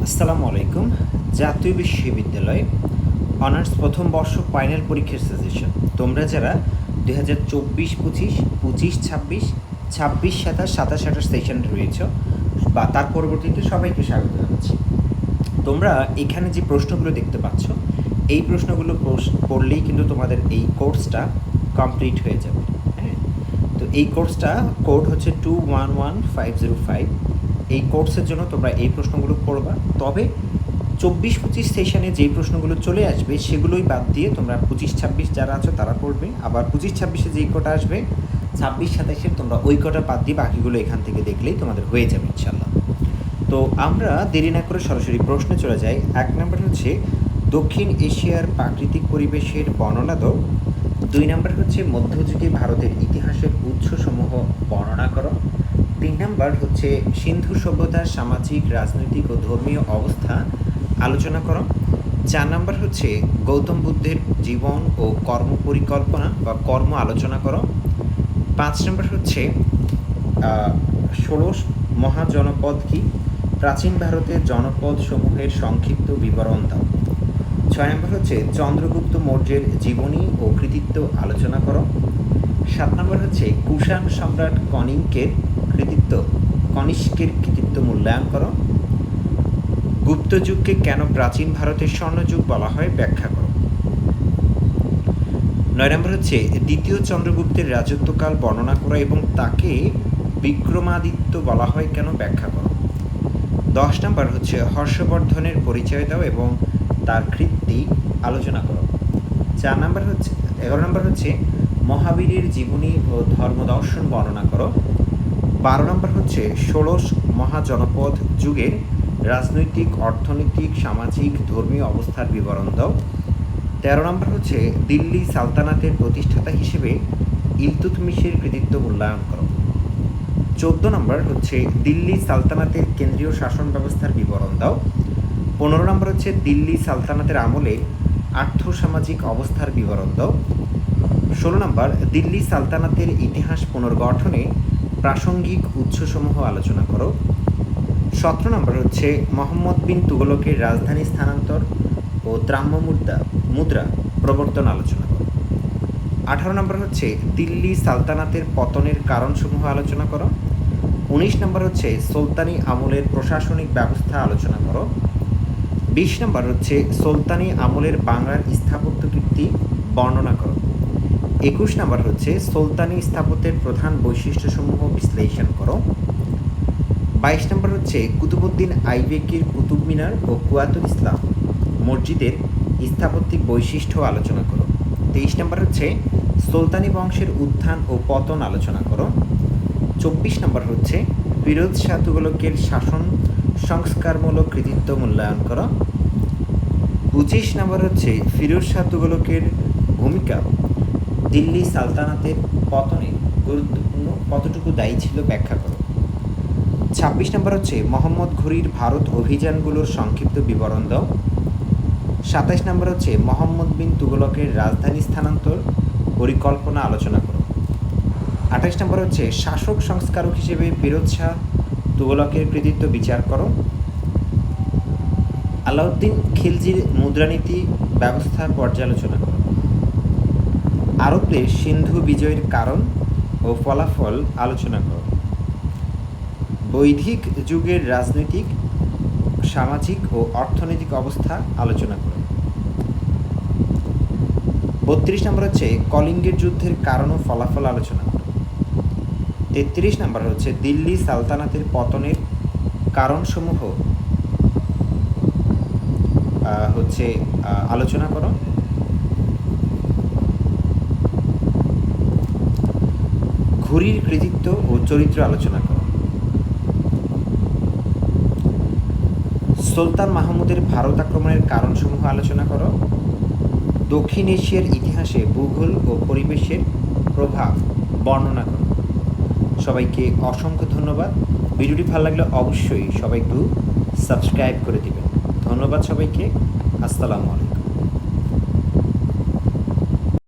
আসসালামু আলাইকুম। জাতীয় বিশ্ববিদ্যালয় অনার্স প্রথম বর্ষ ফাইনাল পরীক্ষার সাজেশন। তোমরা যারা 2024-25, 25-26, 26-27, 27-28 সেশনে রয়েছ বা তার পরবর্তীতে সবাইকে স্বাগত জানাচ্ছি। তোমরা এখানে যে প্রশ্নগুলো দেখতে পাচ্ছ, এই প্রশ্নগুলো পড়লেই কিন্তু তোমাদের এই কোর্সটা কমপ্লিট হয়ে যাবে। হ্যাঁ, তো এই কোর্সটা কোড হচ্ছে 211505। এই কোর্সের জন্য তোমরা এই প্রশ্নগুলো পড়বা। তবে 24-25 সেশনে যেই প্রশ্নগুলো চলে আসবে সেগুলোই বাদ দিয়ে তোমরা 25-26 যারা আছো তারা পড়বে। আবার 25-26-এ যেই কটা আসবে 26-27-এর তোমরা ওই কটা বাদ দিয়ে বাকিগুলো এখান থেকে দেখলেই তোমাদের হয়ে যাবে ইনশাল্লাহ। তো আমরা দেরি না করে সরাসরি প্রশ্নে চলে যাই। 1 নম্বর হচ্ছে দক্ষিণ এশিয়ার প্রাকৃতিক পরিবেশের বর্ণনা দাও। 2 নম্বর হচ্ছে মধ্যযুগে ভারতের ইতিহাসের উৎসসমূহ বর্ণনা করো। 3 নম্বর হচ্ছে সিন্ধু সভ্যতার সামাজিক, রাজনৈতিক ও ধর্মীয় অবস্থা আলোচনা করো। 4 নম্বর হচ্ছে গৌতম বুদ্ধের জীবন ও কর্ম পরিকল্পনা বা কর্ম আলোচনা করো। 5 নম্বর হচ্ছে 16 মহাজনপদ কি? প্রাচীন ভারতের জনপদ সমূহের সংক্ষিপ্ত বিবরণ দাও। 6 নম্বর হচ্ছে চন্দ্রগুপ্ত মৌর্যের জীবনী ও কৃতিত্ব আলোচনা করো। 7 নম্বর হচ্ছে কুষাণ সম্রাট কনিষ্কের কৃতিত্ব মূল্যায়ন করো। গুপ্ত যুগকে কেন প্রাচীন ভারতের স্বর্ণযুগ বলা হয় ব্যাখ্যা করো। 9 নম্বর হচ্ছে দ্বিতীয় চন্দ্রগুপ্তের রাজত্বকাল বর্ণনা করো এবং তাকে বিক্রমাদিত্য বলা হয় কেন ব্যাখ্যা করো। 10 নম্বর হচ্ছে হর্ষবর্ধনের পরিচয় দাও এবং তার কৃতি আলোচনা করো। 11 নম্বর হচ্ছে মহাবীরের জীবনী ও ধর্মদর্শন বর্ণনা করো। 12 নম্বর হচ্ছে 16 মহাজনপদ যুগের রাজনৈতিক, অর্থনৈতিক, সামাজিক, ধর্মীয় অবস্থার বিবরণ দাও। 13 নম্বর হচ্ছে দিল্লি সালতানাতের প্রতিষ্ঠাতা হিসেবে ইলতুৎমিশের কৃতিত্ব মূল্যায়ন করো। 14 নম্বর হচ্ছে দিল্লি সালতানাতের কেন্দ্রীয় শাসন ব্যবস্থার বিবরণ দাও। 15 নম্বর হচ্ছে দিল্লি সালতানাতের আমলে আর্থসামাজিক অবস্থার বিবরণ দাও। 16 নম্বর দিল্লি সালতানাতের ইতিহাস পুনর্গঠনে প্রাসঙ্গিক উৎসসমূহ আলোচনা করো। 17 নম্বর হচ্ছে মোহাম্মদ বিন তুগলকের রাজধানী স্থানান্তর ও ত্রাম্য মুদ্রা প্রবর্তন আলোচনা করো। 18 নম্বর হচ্ছে দিল্লি সালতানাতের পতনের কারণসমূহ আলোচনা করো। 19 নম্বর হচ্ছে সুলতানি আমলের প্রশাসনিক ব্যবস্থা আলোচনা করো। 20 নম্বর হচ্ছে সুলতানি আমলের বাংলার স্থাপত্য কীর্তি বর্ণনা করো। 21 নম্বর হচ্ছে সুলতানি স্থাপত্যের প্রধান বৈশিষ্ট্যসমূহ বিশ্লেষণ করো। 22 নম্বর হচ্ছে কুতুবউদ্দিন আইবেকের কুতুব মিনার ও কুয়াতুল ইসলাম মসজিদের স্থাপত্যিক বৈশিষ্ট্য আলোচনা করো। 23 নম্বর হচ্ছে সুলতানি বংশের উত্থান ও পতন আলোচনা করো। 24 নম্বর হচ্ছে ফিরোজ শাহ তুগলকের শাসন সংস্কারমূলক কৃতিত্ব মূল্যায়ন করো। 25 নম্বর হচ্ছে ফিরোজ শাহ তুগলকের ভূমিকা দিল্লি সালতানাতের পতনে গুরুত্বপূর্ণ কতটুকু দায়ী ছিল ব্যাখ্যা করো। 26 নম্বর হচ্ছে মোহাম্মদ ঘুরির ভারত অভিযানগুলোর সংক্ষিপ্ত বিবরণ দাও। 27 নম্বর হচ্ছে মোহাম্মদ বিন তুগলকের রাজধানী স্থানান্তর পরিকল্পনা আলোচনা করো। 28 নম্বর হচ্ছে শাসক সংস্কারক হিসেবে ফিরোজ শাহ তুগলকের কৃতিত্ব বিচার করো। আলাউদ্দিন খিলজির মুদ্রানীতি ব্যবস্থা পর্যালোচনা করো। আরবদের সিন্ধু বিজয়ের কারণ ও ফলাফল আলোচনা করো। বৈদিক যুগের রাজনৈতিক, সামাজিক ও অর্থনৈতিক অবস্থা আলোচনা করো। 32 নম্বর হচ্ছে কলিঙ্গের যুদ্ধের কারণ ও ফলাফল আলোচনা করো। 33 নম্বর হচ্ছে দিল্লি সালতানাতের পতনের কারণসমূহ আলোচনা করো। ঘুরির কৃতিত্ব ও চরিত্র আলোচনা করো। সুলতান মাহমুদের ভারত আক্রমণের কারণসমূহ আলোচনা করো। দক্ষিণ এশিয়ার ইতিহাসে ভূগোল ও পরিবেশের প্রভাব বর্ণনা করো। সবাইকে অসংখ্য ধন্যবাদ। ভিডিওটি ভালো লাগলে অবশ্যই সবাই একটু সাবস্ক্রাইব করে দিবেন। ধন্যবাদ সবাইকে। আসসালামু আলাইকুম।